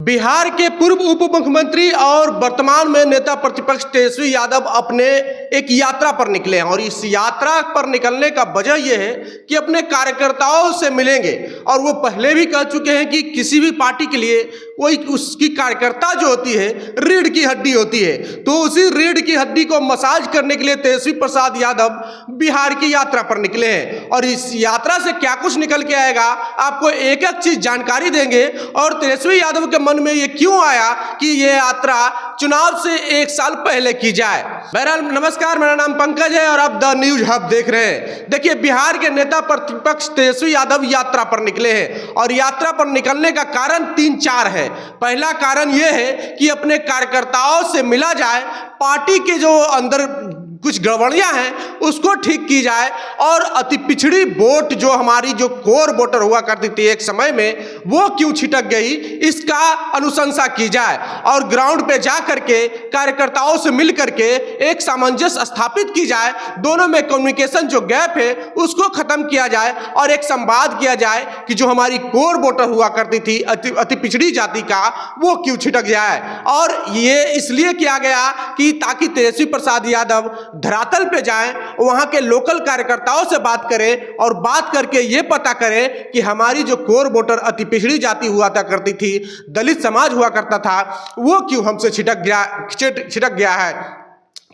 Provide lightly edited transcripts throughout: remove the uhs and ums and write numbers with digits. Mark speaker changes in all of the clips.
Speaker 1: बिहार के पूर्व उप मुख्यमंत्री और वर्तमान में नेता प्रतिपक्ष तेजस्वी यादव अपने एक यात्रा पर निकले हैं और इस यात्रा पर निकलने का वजह यह है कि अपने कार्यकर्ताओं से मिलेंगे। और वो पहले भी कह चुके हैं कि किसी भी पार्टी के लिए कोई उसकी कार्यकर्ता जो होती है रीढ़ की हड्डी होती है, तो उसी रीढ़ की हड्डी को मसाज करने के लिए तेजस्वी प्रसाद यादव बिहार की यात्रा पर निकले हैं। और इस यात्रा से क्या कुछ निकल के आएगा आपको एक एक चीज जानकारी देंगे और तेजस्वी यादव के मन में ये क्यों आया कि ये यात्रा चुनाव से एक साल पहले की जाए। बहरहाल नमस्कार, मेरा नाम पंकज है और आप द न्यूज हब देख रहे हैं। देखिए, बिहार के नेता प्रतिपक्ष तेजस्वी यादव यात्रा पर निकले हैं और यात्रा पर निकलने का कारण 3-4 है। पहला कारण यह है कि अपने कार्यकर्ताओं से मिला जाए, पार्टी के जो अंदर कुछ गड़बड़ियां हैं उसको ठीक की जाए और अति पिछड़ी वोट जो हमारी जो कोर वोटर हुआ करती थी एक समय में, वो क्यों छिटक गई, इसका अनुशंसा की जाए और ग्राउंड पे जा करके कार्यकर्ताओं से मिल करके एक सामंजस्य स्थापित की जाए। दोनों में कम्युनिकेशन जो गैप है उसको खत्म किया जाए और एक संवाद किया जाए कि जो हमारी कोर वोटर हुआ करती थी अति पिछड़ी जाति का, वो क्यों छिटक जाए। और ये इसलिए किया गया कि ताकि तेजस्वी प्रसाद यादव धरातल पे जाएं, वहां के लोकल कार्यकर्ताओं से बात करें और बात करके ये पता करें कि हमारी जो कोर वोटर अति पिछड़ी जाति हुआ करती थी, दलित समाज हुआ करता था, वो क्यों हमसे छिटक गया है।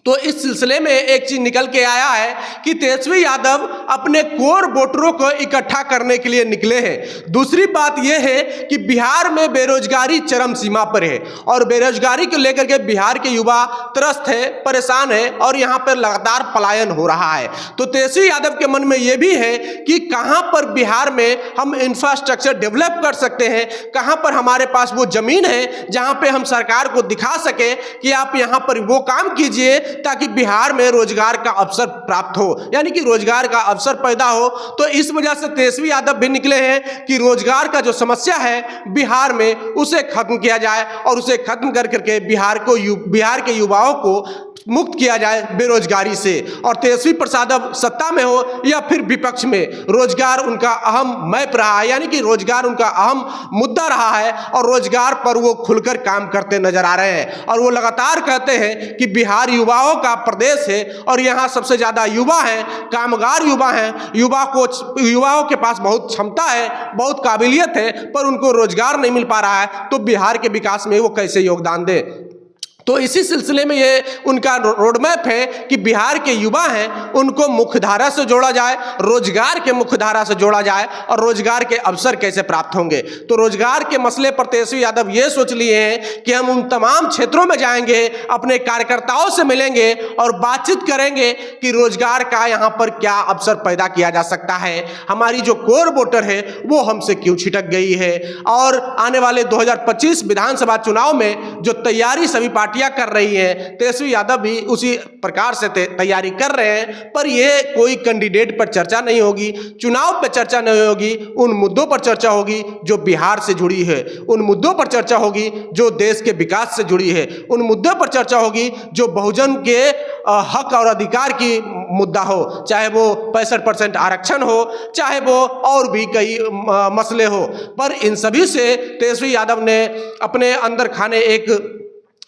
Speaker 1: तो इस सिलसिले में एक चीज निकल के आया है कि तेजस्वी यादव अपने कोर वोटरों को इकट्ठा करने के लिए निकले हैं। दूसरी बात यह है कि बिहार में बेरोजगारी चरम सीमा पर है और बेरोजगारी को लेकर के बिहार के युवा त्रस्त है, परेशान है और यहाँ पर लगातार पलायन हो रहा है। तो तेजस्वी यादव के मन में यह भी है कि कहाँ पर बिहार में हम इंफ्रास्ट्रक्चर डेवलप कर सकते हैं, कहाँ पर हमारे पास वो जमीन है जहाँ पे हम सरकार को दिखा सके कि आप यहाँ पर वो काम कीजिए ताकि बिहार में रोजगार का अवसर प्राप्त हो, यानी कि रोजगार का अवसर पैदा हो। तो इस वजह से तेजस्वी यादव भी निकले हैं कि रोजगार का जो समस्या है बिहार में उसे खत्म किया जाए और उसे खत्म कर करके बिहार के युवाओं को मुक्त किया जाए बेरोजगारी से। और तेजस्वी प्रसाद अब सत्ता में हो या फिर विपक्ष में, रोजगार उनका अहम मैप रहा है, यानी कि रोजगार उनका अहम मुद्दा रहा है और रोजगार पर वो खुलकर काम करते नजर आ रहे हैं। और वो लगातार कहते हैं कि बिहार युवाओं का प्रदेश है और यहाँ सबसे ज्यादा युवा हैं, कामगार युवा हैं, युवाओं के पास बहुत क्षमता है, बहुत काबिलियत है, पर उनको रोजगार नहीं मिल पा रहा है, तो बिहार के विकास में वो कैसे योगदान दें। तो इसी सिलसिले में ये उनका रोडमैप है कि बिहार के युवा हैं उनको मुख्यधारा से जोड़ा जाए, रोजगार के मुख्यधारा से जोड़ा जाए और रोजगार के अवसर कैसे प्राप्त होंगे। तो रोजगार के मसले पर तेजस्वी यादव ये सोच लिए हैं कि हम उन तमाम क्षेत्रों में जाएंगे, अपने कार्यकर्ताओं से मिलेंगे और बातचीत करेंगे कि रोजगार का यहाँ पर क्या अवसर पैदा किया जा सकता है, हमारी जो कोर वोटर है वो हमसे क्यों छिटक गई है। और आने वाले 2025 विधानसभा चुनाव में जो तैयारी सभी कर रही है, तेजस्वी यादव भी उसी प्रकार से तैयारी कर रहे हैं, पर यह कोई कैंडिडेट पर चर्चा नहीं होगी, चुनाव पर चर्चा नहीं होगी, उन मुद्दों पर चर्चा होगी जो बिहार से जुड़ी है, उन मुद्दों पर चर्चा होगी जो देश के विकास से जुड़ी है, उन मुद्दों पर चर्चा होगी जो बहुजन के हक और अधिकार की मुद्दा हो, चाहे वो 65% आरक्षण हो, चाहे वो और भी कई मसले हो। पर इन सभी से तेजस्वी यादव ने अपने अंदर खाने एक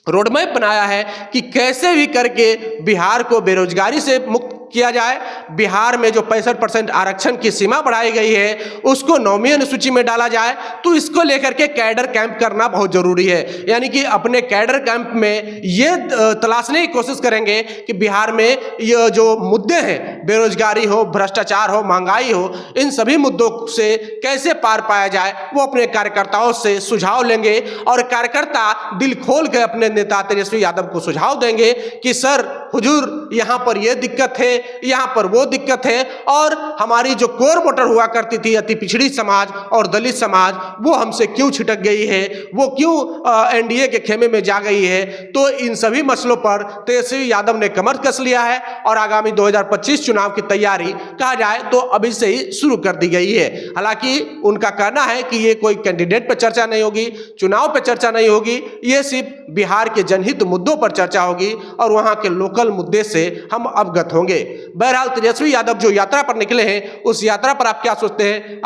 Speaker 1: रोडमैप बनाया है कि कैसे भी करके बिहार को बेरोजगारी से मुक्त किया जाए। बिहार में जो 65% आरक्षण की सीमा बढ़ाई गई है उसको 9वीं अनुसूची में डाला जाए। तो इसको लेकर के कैडर कैंप करना बहुत जरूरी है, यानी कि अपने कैडर कैंप में ये तलाशने की कोशिश करेंगे कि बिहार में ये जो मुद्दे हैं, बेरोजगारी हो, भ्रष्टाचार हो, महंगाई हो, इन सभी मुद्दों से कैसे पार पाया जाए, वो अपने कार्यकर्ताओं से सुझाव लेंगे और कार्यकर्ता दिल खोल के अपने नेता तेजस्वी यादव को सुझाव देंगे कि सर हुजूर, यहाँ पर यह दिक्कत है, यहाँ पर वो दिक्कत है और हमारी जो कोर वोटर हुआ करती थी अति पिछड़ी समाज और दलित समाज, वो हमसे क्यों छिटक गई है, वो क्यों एनडीए के खेमे में जा गई है। तो इन सभी मसलों पर तेजस्वी यादव ने कमर कस लिया है और आगामी 2025 चुनाव की तैयारी कहा जाए तो अभी से ही शुरू कर दी गई है। हालांकि उनका कहना है कि ये कोई कैंडिडेट पर चर्चा नहीं होगी, चुनाव पर चर्चा नहीं होगी, ये सिर्फ बिहार के जनहित मुद्दों पर चर्चा होगी और वहाँ के लोकल मुद्दे से हम अवगत होंगे। बहरहाल तेजस्वी यादव जो यात्रा पर निकले हैं, उस यात्रा पर आप क्या सोचते हैं,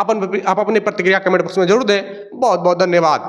Speaker 1: आप अपनी प्रतिक्रिया कमेंट बॉक्स में जरूर दें। बहुत बहुत धन्यवाद।